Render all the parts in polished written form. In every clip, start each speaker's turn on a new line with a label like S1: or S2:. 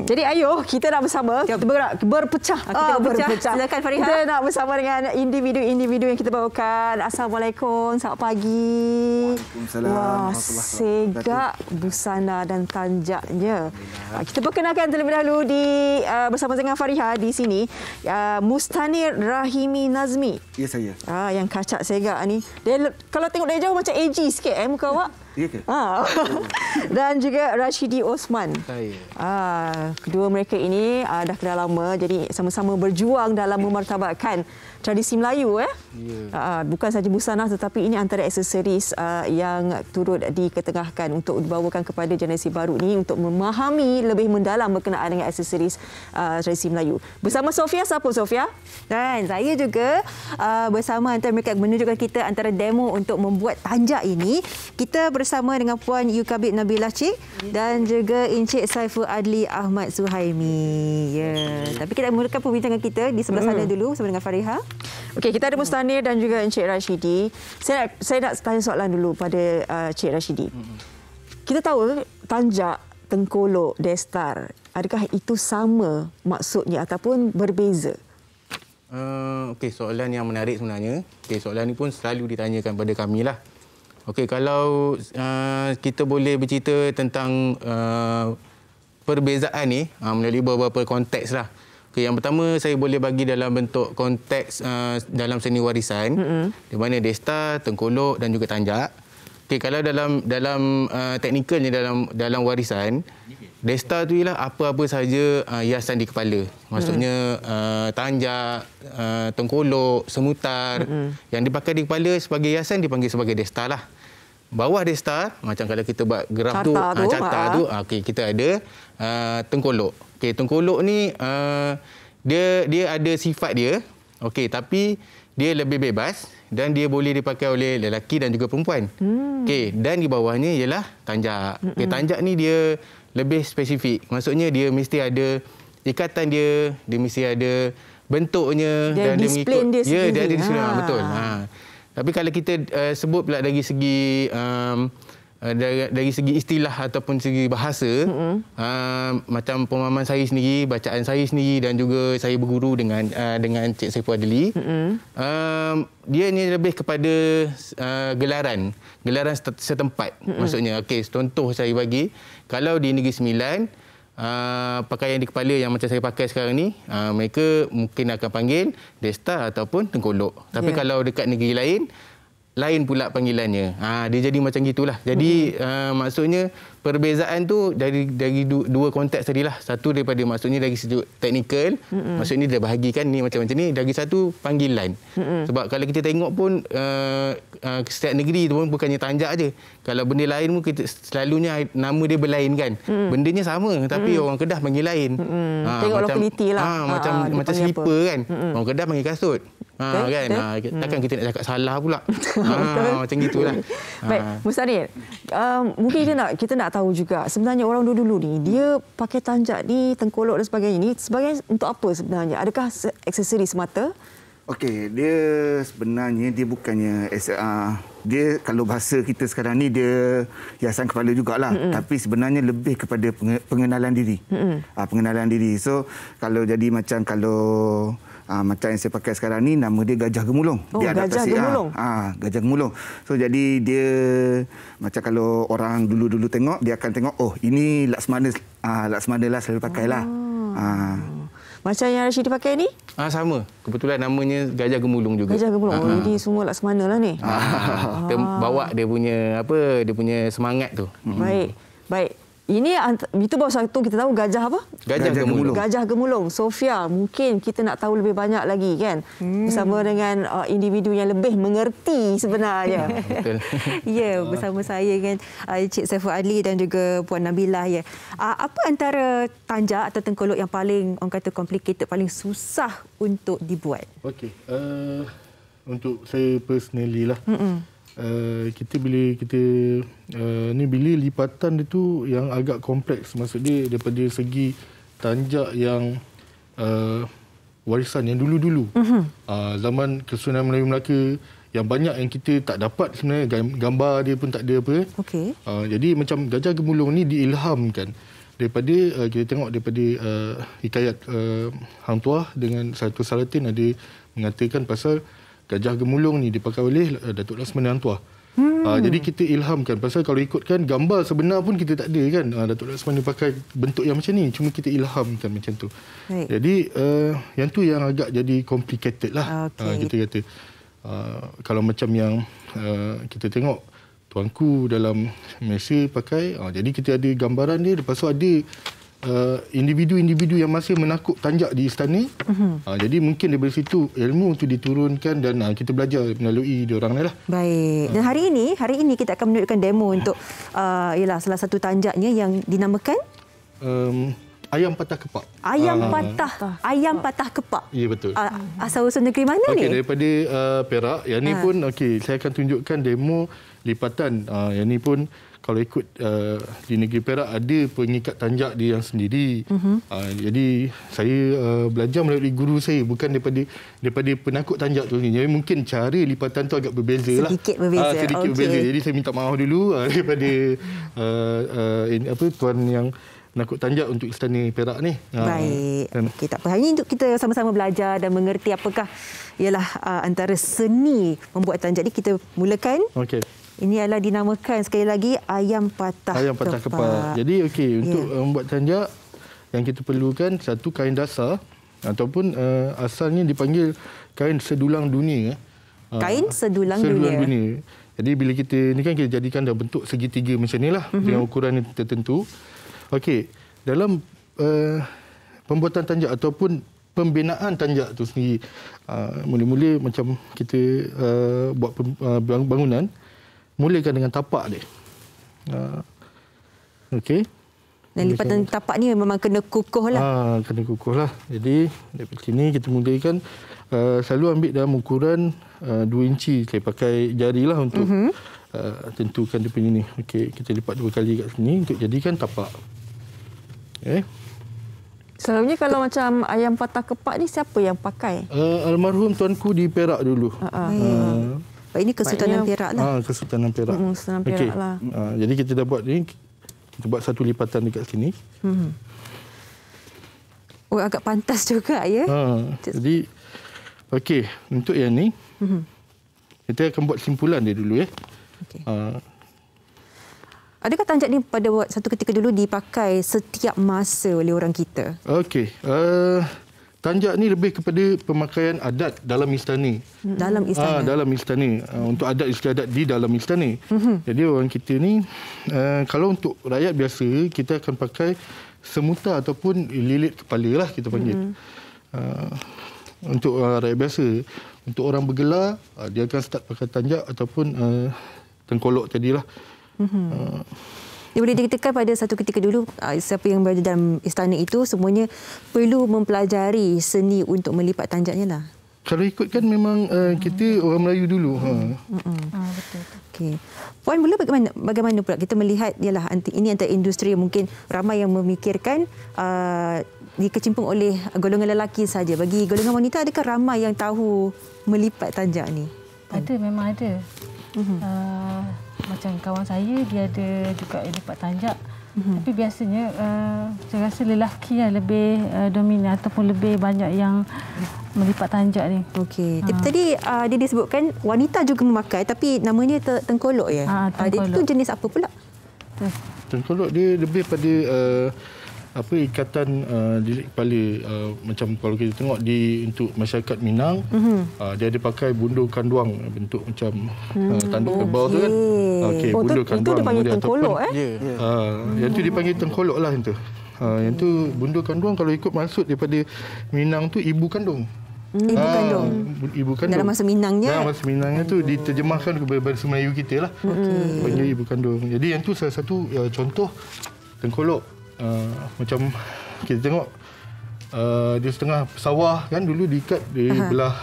S1: Jadi ayo kita nak bersama kita berpecah.
S2: Berpecah. Silakan Fariha.
S1: Kita nak bersama dengan individu-individu yang kita bawakan. Assalamualaikum, selamat pagi.
S3: Waalaikumsalam.
S1: Wah, segak busana dan tanjaknya. Kita perkenalkan terlebih dahulu bersama dengan Fariha di sini. Mustanir Rahimi Nazmi.
S3: Ya, saya.
S1: Yang kacak segak ni. Dia kalau tengok dari jauh macam AG sikit muka awak.
S3: Ya ke?
S1: Dan juga Rashidi Osman.
S3: Saya.
S1: Kedua mereka ini dah kenal lama, jadi sama-sama berjuang dalam memartabatkan tradisi Melayu. Bukan saja busana tetapi ini antara aksesoris yang turut diketengahkan untuk dibawakan kepada generasi baru ini untuk memahami lebih mendalam berkenaan dengan aksesoris tradisi Melayu. Bersama Sofia, siapa Sofia?
S2: Dan saya juga bersama antara mereka menunjukkan kita antara demo untuk membuat tanjak ini. Kita bersama dengan Puan Yukabid Nabilah Cik dan juga Encik Saiful Adli Ahmad Suhaimi. Tapi kita mulakan perbincangan kita di sebelah sana dulu bersama dengan Fariha.
S1: Okey, kita ada Mustanir dan juga Encik Rashidi. Saya nak tanya soalan dulu pada Encik Rashidi. Kita tahu tanjak, tengkolok, destar, adakah itu sama maksudnya ataupun berbeza?
S4: Okey, soalan yang menarik sebenarnya. Okey, soalan ni pun selalu ditanyakan pada kami lah. Okey, kalau kita boleh bercerita tentang perbezaan ni melalui beberapa konteks lah. Okay, yang pertama saya boleh bagi dalam bentuk konteks dalam seni warisan, di mana destar, tengkolok dan juga tanjak. Okay, kalau dalam teknikalnya dalam warisan, destar tu ialah apa-apa sahaja hiasan di kepala. Maksudnya tanjak, tengkolok, semutar yang dipakai di kepala sebagai hiasan dipanggil sebagai destar lah. Bawah destar, macam kalau kita buat graf carta tu, okay, kita ada tengkolok. Okay, tengkolok ni dia ada sifat dia, okay, tapi dia lebih bebas dan dia boleh dipakai oleh lelaki dan juga perempuan. Okay, dan di bawahnya ialah tanjak. Okay, tanjak ni dia lebih spesifik. Maksudnya dia mesti ada ikatan dia mesti ada bentuknya
S1: dan dia mengikut
S4: dia ada disiplin. Betul. Tapi kalau kita sebut pula dari segi istilah ataupun segi bahasa, macam pemahaman saya sendiri, bacaan saya sendiri dan juga saya berguru dengan Cik Saiful Adli, dia ni lebih kepada gelaran setempat. Maksudnya, okey, contoh saya bagi, kalau di Negeri Sembilan, pakaian di kepala yang macam saya pakai sekarang ni, mereka mungkin akan panggil destar ataupun tengkolok. Tapi kalau dekat negeri lain pula panggilannya. Dia jadi macam gitulah. Jadi maksudnya perbezaan tu dari dua konteks tadilah. Satu daripada maksudnya dari sudut teknikal, maksudnya dia bahagikan ni macam ni, dari satu panggilan. Sebab kalau kita tengok pun setiap negeri tu pun bukannya tanjak aje. Kalau benda lain pun kita selalunya nama dia berlain kan. Bendanya sama tapi orang Kedah panggil lain.
S1: Tengok lokaliti lah.
S4: Macam slipper kan. Orang Kedah panggil kasut. Kan? Takkan kita nak cakap salah pula. Macam gitulah.
S1: Baik, Mustanir. Mungkin kita nak tahu juga sebenarnya orang dulu ni dia pakai tanjak ni, tengkolok dan sebagainya ni sebagai untuk apa sebenarnya? Adakah aksesoris semata?
S3: Okey, dia sebenarnya dia bukannya dia kalau bahasa kita sekarang ni dia hiasan kepala jugalah, tapi sebenarnya lebih kepada pengenalan diri. Pengenalan diri. So kalau jadi macam macam yang saya pakai sekarang ni, nama dia Gajah Gemulung. Dia
S1: Gajah Gemulung.
S3: Gajah Gemulung. So jadi dia macam kalau orang dulu-dulu tengok, dia akan tengok, oh ini Laksmana lah selalu pakailah.
S1: Macam yang Rashidi pakai ni?
S4: Sama. Kebetulan namanya Gajah Gemulung juga.
S1: Gajah Gemulung. Jadi semua Laksmana lah ni.
S4: Kita bawa dia punya semangat tu.
S1: Baik. Ini itu baru satu kita tahu gajah apa?
S4: Gajah Gemulung.
S1: Gajah Gemulung. Sofia, mungkin kita nak tahu lebih banyak lagi kan? Bersama dengan individu yang lebih mengerti sebenarnya.
S4: Betul.
S2: Bersama saya kan Cik Saiful Adli dan juga Puan Nabilah. Apa antara tanjak atau tengkolok yang paling orang kata complicated, paling susah untuk dibuat?
S5: Okey. Untuk saya personally lah. Bila lipatan dia tu yang agak kompleks, maksud dia daripada segi tanjak yang warisan yang dulu-dulu, zaman Kesultanan Melayu Melaka yang banyak yang kita tak dapat sebenarnya, gambar dia pun tak ada apa.
S2: Okey.
S5: Jadi macam Gajah Gemulung ni diilhamkan daripada kita tengok daripada hikayat Hang Tuah dengan Saitul Salatin ada mengatakan pasal gajah gemulung ni dipakai oleh Datuk Laksmana Hang Tuah. Jadi kita ilhamkan pasal kalau ikutkan gambar sebenar pun kita tak ada kan. Datuk Laksmana pakai bentuk yang macam ni, cuma kita ilhamkan macam tu. Jadi yang tu yang agak jadi complicated lah. Kita kata kalau macam yang kita tengok tuanku dalam Malaysia pakai, jadi kita ada gambaran dia, lepas tu ada individu-individu yang masih menakuk tanjak di istana. Jadi mungkin daripada situ ilmu itu diturunkan dan kita belajar melalui diorang ni lah.
S2: Baik. Dan hari ini kita akan menunjukkan demo untuk ialah salah satu tanjaknya yang dinamakan
S5: ayam patah kepak.
S2: Ayam patah kepak.
S5: Ya, betul.
S2: Asal-usul negeri mana ni?
S5: Daripada Perak. Yang ni pun saya akan tunjukkan demo lipatan. Yang ni pun kalau ikut di negeri Perak ada pengikat tanjak dia yang sendiri. Jadi saya belajar melalui guru saya, bukan daripada penakut tanjak tu sendiri. Jadi mungkin cara lipatan tu agak berbeza lah.
S2: Sedikit berbeza.
S5: Berbeza. Jadi saya minta maaf dulu daripada tuan yang nakut tanjak untuk istana Perak ni.
S2: Baik. Okey, tak apa. Hari ini untuk kita sama-sama belajar dan mengerti apakah ialah antara seni membuat tanjak ni. Kita mulakan.
S5: Okey.
S2: Ini adalah dinamakan sekali lagi ayam patah kepak.
S5: Jadi untuk membuat tanjak yang kita perlukan satu kain dasar ataupun asalnya dipanggil kain sedulang dunia.
S2: Kain sedulang dunia.
S5: Jadi bila kita ni kan kita jadikan dalam bentuk segitiga macam nilah dengan ukuran yang tertentu. Okey, dalam pembuatan tanjak ataupun pembinaan tanjak tu sendiri, mula-mula macam kita buat bangunan, mulakan dengan tapak dia. Okey.
S2: Dan lipatan tapak ni memang kena kukuh lah.
S5: Kena kukuh lah. Jadi daripada sini kita mulakan selalu ambil dalam ukuran 2 inci. Saya pakai jari lah untuk tentukan dia punya ni. Okey, kita lipat 2 kali kat sini untuk jadikan tapak.
S1: Selalunya kalau macam ayam patah kepak ni siapa yang pakai?
S5: Almarhum tuanku di Perak dulu.
S2: Ini Kesultanan Perak lah.
S5: Kesultanan Perak.
S1: Kesultanan Perak lah.
S5: Jadi kita dah buat ni. Kita buat satu lipatan dekat sini.
S2: Agak pantas juga ya.
S5: Jadi, okey. Untuk yang ni, kita akan buat simpulan dia dulu ya.
S2: Okay. Adakah tanjak ni pada satu ketika dulu dipakai setiap masa oleh orang kita?
S5: Okey. Tanjak ni lebih kepada pemakaian adat dalam istana.
S2: Dalam istana?
S5: Dalam istana. Untuk adat istiadat di dalam istana. Jadi orang kita ni, kalau untuk rakyat biasa, kita akan pakai semuta ataupun lilit kepala lah kita panggil. Untuk rakyat biasa. Untuk orang bergelar, dia akan start pakai tanjak ataupun tengkolok tadilah.
S2: Dia boleh dikatakan pada satu ketika dulu siapa yang berada dalam istana itu semuanya perlu mempelajari seni untuk melipat tanjaknya lah.
S5: Kalau ikutkan memang kita orang Melayu dulu.
S2: Betul. Okey. Puan mula bagaimana pula kita melihat ialah ini antara industri yang mungkin ramai yang memikirkan dikecimpung oleh golongan lelaki saja. Bagi golongan wanita adakah ramai yang tahu melipat tanjak ni?
S6: Ada, memang ada. Macam kawan saya, dia ada juga lipat tanjak. Tapi biasanya saya rasa lelaki yang lebih dominan ataupun lebih banyak yang melipat tanjak ni.
S2: Okey. Tapi tadi dia disebutkan wanita juga memakai tapi namanya tengkolok ya.
S6: Tengkolok.
S2: Itu jenis apa pula?
S5: Tengkolok dia lebih pada ikatan lilit kepala. Macam kalau kita tengok untuk masyarakat Minang, dia ada pakai bundur kanduang bentuk macam tanduk kerbau tu kan. Bundur kanduang.
S1: Itu dia panggil tengkolok
S5: yang tu dipanggil tengkolok lah yang tu. Yang tu bundur kanduang kalau ikut maksud daripada Minang tu ibu kandung. Ibu kandung.
S2: Dalam masa Minangnya.
S5: Dalam masa Minangnya tu diterjemahkan kepada bahasa Melayu kita lah. Panggil ibu kandung. Jadi yang tu salah satu contoh tengkolok. Macam kita tengok dia setengah sawah kan dulu diikat di belah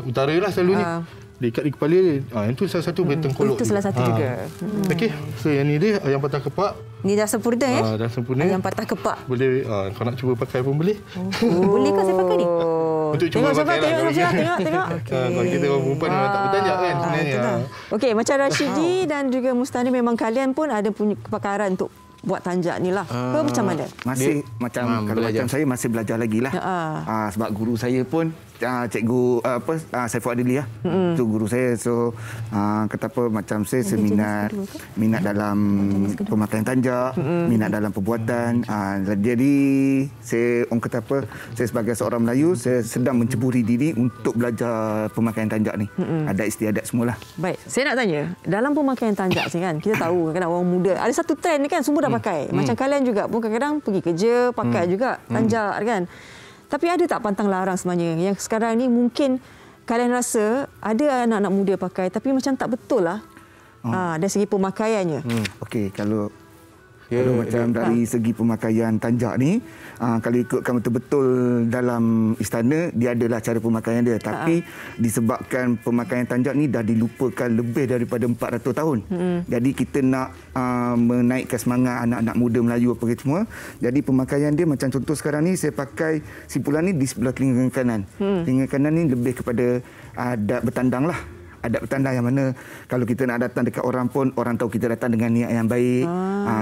S5: utara lah selalunya. Diikat di kepala dia. Yang tu salah satu tengkolok.
S2: Itu salah satu juga.
S5: Okey. So yang ni dia ayam patah kepak.
S2: Ni dah sempurna ya?
S5: Dah sempurna.
S2: Ayam patah kepak.
S5: Boleh kau nak cuba pakai pun boleh.
S2: Boleh ke saya pakai ni?
S5: Untuk cuba pakai lah.
S1: Tengok.
S5: Kalau kita orang perempuan memang tak bertanjak kan sebenarnya.
S1: Okey, macam Rashidi dan juga Mustani memang kalian pun ada punya kepakaran untuk buat tanjak ni lah. Macam mana?
S3: Masih kalau macam saya masih belajar lagi lah. Sebab guru saya pun cikgu Saiful Adli lah. Itu guru saya. So kata apa macam saya minat dalam pemakaian tanjak, minat dalam perbuatan. Jadi saya orang kata apa, saya sebagai seorang Melayu, saya sedang menceburi diri untuk belajar pemakaian tanjak ni. Adat istiadat semualah.
S1: Baik, saya nak tanya, dalam pemakaian tanjak ni kan, kita tahu kadang-kadang orang muda, ada satu trend ni kan, semua dah pakai. Macam kalian juga pun kadang-kadang pergi kerja, pakai juga tanjak kan. Tapi ada tak pantang larang sebenarnya yang sekarang ni mungkin kalian rasa ada anak-anak muda pakai tapi macam tak betul lah dari segi pemakaiannya?
S3: Okey, kalau macam dari segi pemakaian tanjak ni, kalau ikutkan betul-betul dalam istana, dia adalah cara pemakaian dia. Tapi disebabkan pemakaian tanjak ni dah dilupakan lebih daripada 400 tahun. Jadi kita nak menaikkan semangat anak-anak muda Melayu apa semua. Jadi pemakaian dia macam contoh sekarang ni, saya pakai simpulan ni di sebelah telinga kanan. Telinga kanan ni lebih kepada adat bertandang lah. Adat bertandang yang mana kalau kita nak datang dekat orang pun, orang tahu kita datang dengan niat yang baik.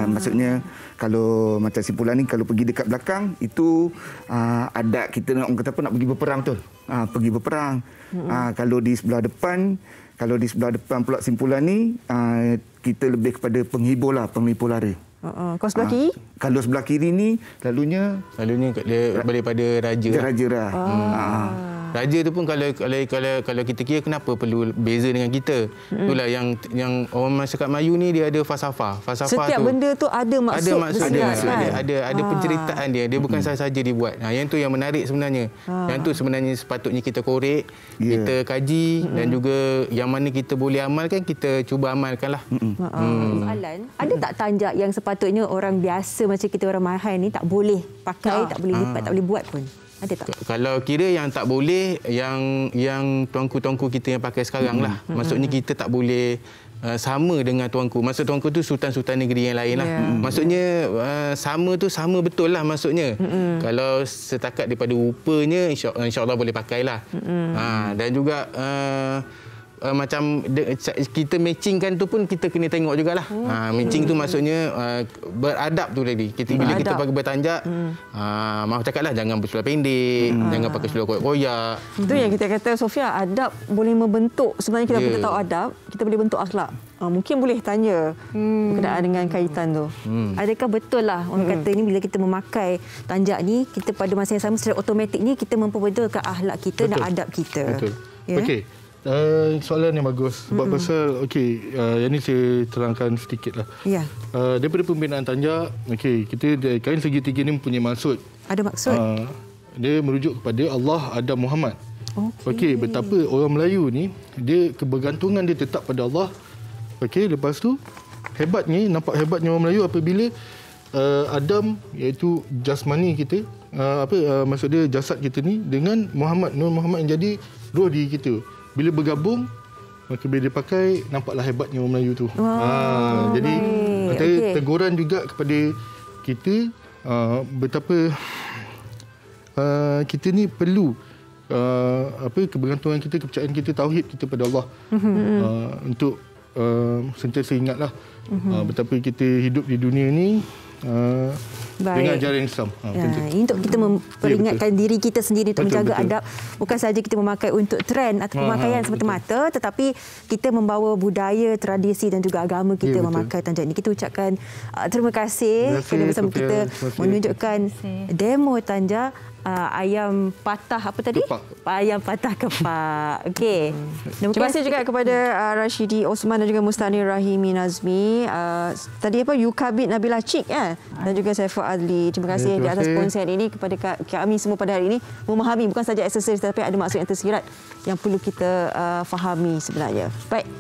S3: Maksudnya kalau macam simpulan ni, kalau pergi dekat belakang, itu adat kita nak, orang kata apa, nak pergi berperang betul. Pergi berperang. Kalau di sebelah depan pula simpulan ni, kita lebih kepada penghibur lah, penghibur lara.
S1: Kalau sebelah kiri?
S3: Kalau sebelah kiri ni, selalunya
S4: dia balik pada raja.
S3: Raja lah.
S4: Raja tu pun kalau kita kira kenapa perlu beza dengan kita. Itulah yang orang masyarakat Melayu ni dia ada falsafah.
S1: Setiap
S4: tu,
S1: benda tu ada maksud.
S4: Ada penceritaan dia. Dia bukan sahaja dibuat. Yang tu yang menarik sebenarnya. Yang tu sebenarnya sepatutnya kita korek, kita kaji dan juga yang mana kita boleh amalkan, kita cuba amalkanlah.
S2: Soalan, ada tak tanjak yang sepatutnya orang biasa macam kita orang mahal ni tak boleh pakai, tak boleh lipat, tak boleh buat pun? Ada tak?
S4: Kalau kira yang tak boleh, yang tuanku-tuanku kita yang pakai sekarang lah. Maksudnya kita tak boleh sama dengan tuanku. Maksud tuanku tu sultan-sultan negeri yang lain lah. Maksudnya sama tu sama betul lah maksudnya. Kalau setakat daripada rupanya, insya-Allah boleh pakailah. Dan juga macam kita matchingkan tu pun kita kena tengok jugalah. Matching tu maksudnya beradab tu tadi. Bila kita pakai bertanjak, maaf cakaplah jangan berseluar pendek, jangan pakai seluar koyak-koyak.
S1: Itu yang kita kata, Sofia, adab boleh membentuk. Sebenarnya kita boleh tahu adab, kita boleh bentuk akhlak. Mungkin boleh tanya berkenaan dengan kaitan tu.
S2: Adakah betul lah orang kata ni bila kita memakai tanjak ni, kita pada masa yang sama secara automatik ni kita memperbetulkan akhlak kita dan adab kita.
S5: Betul.
S2: Ya?
S5: Okey. Soalan yang bagus. Sebab pasal, yang ni saya terangkan sedikit lah.
S2: Ya.
S5: Daripada pembinaan tanjak, kita kain segitiga ni mempunyai maksud.
S2: Ada maksud?
S5: Dia merujuk kepada Allah, Adam, Muhammad. Betapa orang Melayu ni, dia kebergantungan dia tetap pada Allah. Lepas tu, nampak hebatnya orang Melayu apabila Adam, iaitu jasmani kita, maksud dia jasad kita ni, dengan Muhammad, Nur Muhammad yang jadi roh diri kita. Bila bergabung, maka bila dia pakai, nampaklah hebatnya orang Melayu tu. Jadi teguran juga kepada kita, betapa kita ni perlu kebergantungan kita, kepercayaan kita, tauhid kita pada Allah. Untuk sentiasa ingatlah betapa kita hidup di dunia ni dengan ajaran Islam.
S2: Ini untuk kita memperingatkan diri kita sendiri untuk menjaga adab. Bukan sahaja kita memakai untuk trend atau pemakaian semata-mata, tetapi kita membawa budaya, tradisi dan juga agama kita memakai tanjak ini. Kita ucapkan terima kasih kerana bersama kita menunjukkan demo tanjak ayam patah apa tadi?
S5: Kepak.
S2: Ayam patah kepak. Okey.
S1: Terima kasih juga kepada Rashidi Osman dan juga Mustani Rahimi Nazmi. Tadi Yukabit Nabila Cik dan juga Saiful Adli. Terima kasih di atas perkongsian ini kepada kami semua pada hari ini. Memahami bukan saja aksesoris tetapi ada maksud yang tersirat yang perlu kita fahami sebenarnya. Baik.